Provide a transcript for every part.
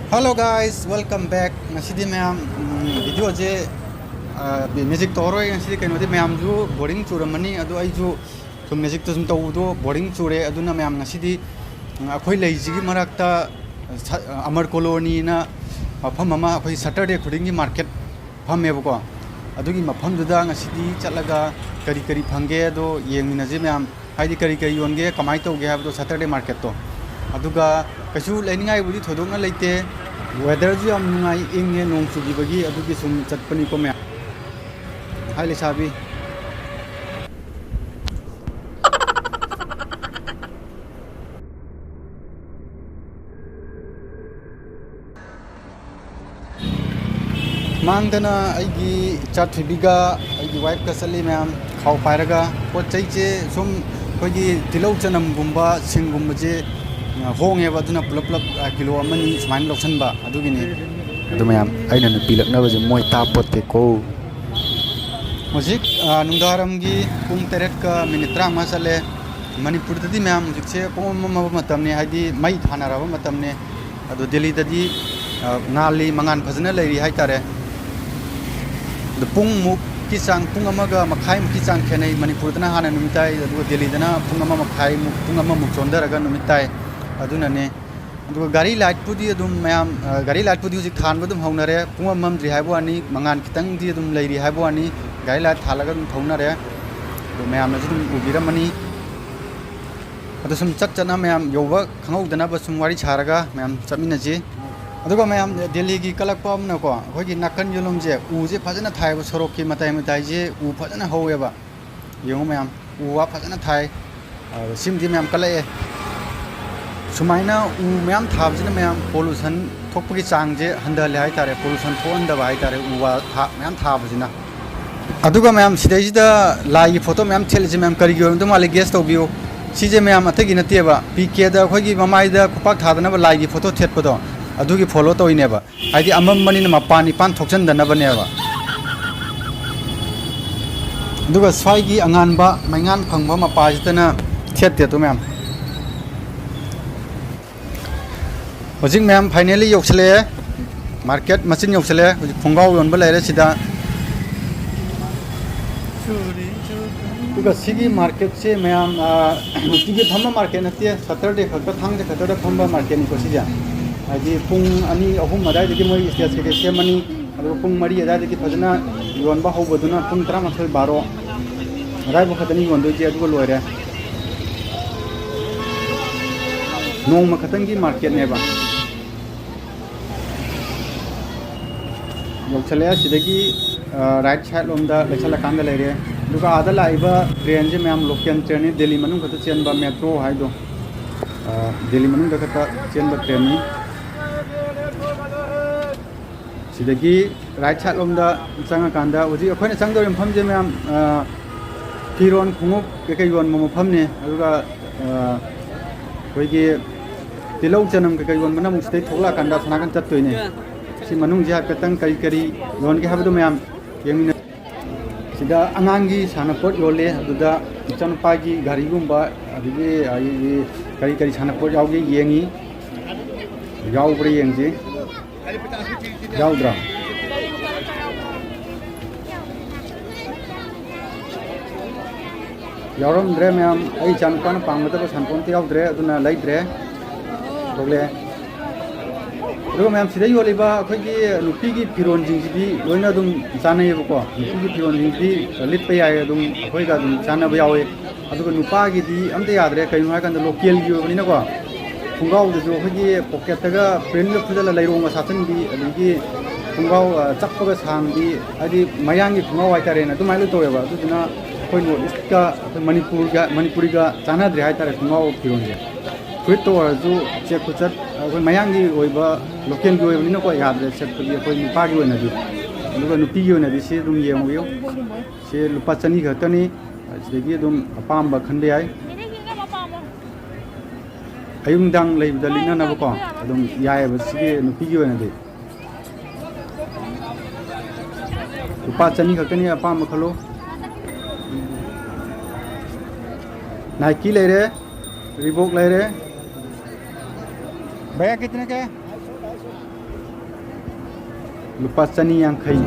Hello guys, welcome back. Ngasi ma'am video जे music तोरो ngasi कहीं नोटे ma'am जो boring चुरमनी अदो आई जो तो music तो सुनता हूँ तो boring चुरे अदो ना मैम ngasi अखोई लेजी की मराकता अमर कॉलोनी ना मफम अमा अखोई Saturday खुदिंगी market फम है बको अदो की मफम जुदा ngasi चलगा करी करी फंगे अदो ये नजे मैम हाइदी करी करी योंगे कमाई तो गया तो Saturday market तो अदुगा कछु लेनिंगाई बुदी थोदोंगा लेते वेदर जो हम नुंगाई इंगे नोंग चुगीबगी अदुगी सुम चटपनी को मैं हाय लेसाबी मांगदना आइगी चाथुबिगा आइगी वाइफ का सली मैम खाव पायरगा पोत चैचे सुम खोगी तिलौ चनम गुंबा सिंगुंबजे होंगे बदुना पुलप पुलप किलो अमनी सुमाइन लौसनबा अदुगिनी अदु मैम आइना नुपी लकनबजे मोय तापोते को होजिक नुंदारमगी पुंग 3 का मिनिट 30 चले मणिपुरददी मैम होजिकसे पुंग मतमने हाइदी मई थानाराबा मतमने अदु दिल्ली ददी नाली मंगान फजना लेरी हाइतारे द पुंग मुक की चांग पुंग अमगा मखाई मुक की चांग खेनै मणिपुरदना हाना नुमिताय अदु दिल्लीदना पुंग अमा मखाई मुक पुंग अमा मुक चोंदरगा नुमिताय अदुनने अदु गाड़ी लाइट पुदी अदुम मैम गाड़ी लाइट पुदी हुजिक थानबो दुम हौनरे पुंग अमम द्रि हाइबो आनी मंगान खितंग दि अदुम लेरी हाइबो आनी गाड़ी लाइट थालागा दुम थौनरे अदु मैम न जुम उबिरमनी अदु सुम चटना मैम योबा खंगौदना बसुम वारी छारगा मैम चमिनजी अदुगा मैम दिल्ली की कलकपा अमनको अखोगी नाकन योलुमजे उजे फजना थाइबो सरोक की मताय मताय जे उ फजना हौएबा यंगो मैम उवा फजना थाइ सिमदि मैम कलए सुमाइना उ मैम थाबजना मैम पोल्यूशन थोपगी चांगजे हंदले हाइतारे पोल्यूशन थोंदबा हाइतारे उवा था मैम थाबजना अदुगा मैम सिदैजिदा लाइ फोटो मैम थेलजे मैम करिगो तो माले गेस तोबियो सिजे मैम अतगी नतेबा पीके दा खोगी ममाइदा खुपाक थादनबा लाइ फोटो थेटपदो अदुगी फॉलो तोइनेबा हाइदि अमम मनिना मपान निपान थोकजनदनबनेबा अदुगा स्वाइगी अंगानबा मैंगान फंगबा मपाजितना थेटते तो मैम होजिक मैम फाइनली योक्सले मार्केट मचिन योक्सले होजिक फुंगाव योनबा लेरे सिदा दुगा सिगी मार्केट से मैम सिगी फम्मा मार्केट नते सैटरडे खत थांग खत फम्मा मार्केट को सिजा हाइदि पुंग अनि अहुम अदाइदि मोय स्टेज के सेमनी अदु पुंग मरी अदाइदि फजना योनबा हौबदुना पुंग 12 12 अदाइबो खतनी योनदो जे अदुगा लोइरे नोंग खतंगी मार्केट नेबा योक्सले सिदगी राइट साइड लोमदा लेचला कांदा लेरे दुगा आदा लाइबा ट्रेन जे मैम लोकल ट्रेन दिल्ली मनुंग खत चेनबा मेट्रो हाइदो दिल्ली मनुंग खत चेनबा ट्रेन नि सिदगी राइट साइड लोमदा चंगा कांदा उजी अखोइना चंगदो मफम जे मैम फिरोन खुंगुप केके योन मफम ने अदुगा कोइगी तिलौ चनम केके योन मना मुस्ते थोला कांदा सनाकन चत्तोइने si manung jia petang kari kari yon ke habdu mayam yang sida angangi sanapot yole aduda chanpagi gari gumba adigi ai kari kari sanapot yauge yengi yaubri yengji yaudra yauram dre mayam ai chanpan pangmata ko sanpon ti yaudre aduna laidre togle अदुगा मैम सिदा योलेबा अखोगी नुपीगी फिरोन जिंगसिदी लोइना दुम चानायबको नुपीगी फिरोन जिंगसिदी लिटपा याय दुम अखोइगा दुम चानाबा यावे अदुगा नुपागिदी अमते याद्रे कयु हाकन local गी ओबनिनाको फुंगाव दजो अखोगी पॉकेटगा प्रिंट फुदला लैरोंगा साथनबी अदुगी फुंगाव चप्पगा सांगदी आदि मयांगी फुंगाव हाइतारेना दुमाइलो तोयबा अदुना अखोइ नॉर्थ ईस्ट का मणिपुरीगा चानाद्रे हाइतारे फुंगाव फिरोनजे फिट तो जो चेक कुचत अखोइ मयांगी ओइबा लोकल गी ओइबनिना को याद्रे चेकपदि अखोइ नुपागी ओइनादि अदुगा नुपीगी ओइनादि से दुम येंगबियो से लुपा चनी खतनी सिदगी दुम अपामबा खंदे याय अयुंगदांग लेबदा लिनानाबको अदुम यायबा सिगे नुपीगी ओइनादि लुपा चनी खतनी अपामबा खलो नाइकी लेरे रिबोक लेरे भैया कितने के लुपा चनी यांखई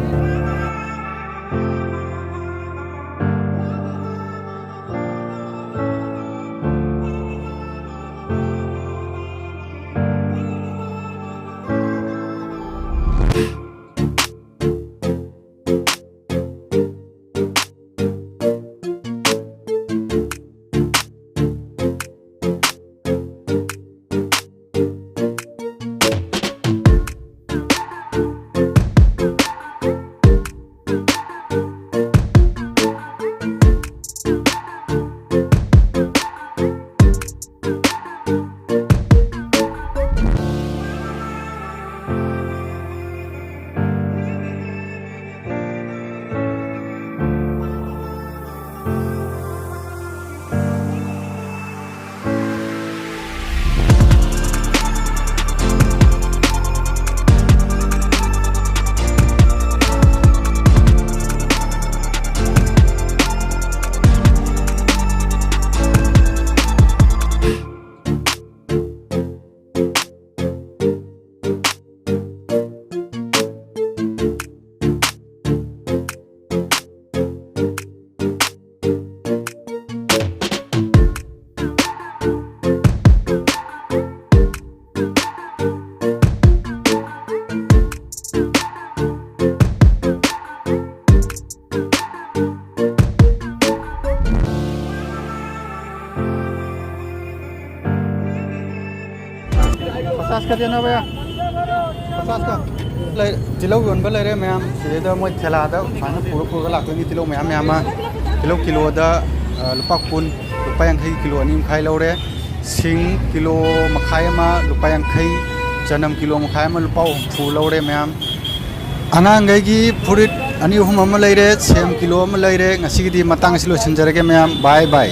पचास का देना भैया 50 का तिलौ योनब लेरे मैम सिदा मोय थेलादा फाना पूरा लाक्तोनी तिलौ मैम मैम तिलौ किलोदा लुपा कुन लुपा यांखै किलो अनि मखाय लौरे सिंग किलो मखाय मा लुपा यांखै चनम किलो मखाय मा लुपा फु लौरे मैम अनांगैगी फुरित अनि हुम अमा लेरे सेम किलो अमा लेरे ngasiगidi matang silo sinjarage ma'am bye bye.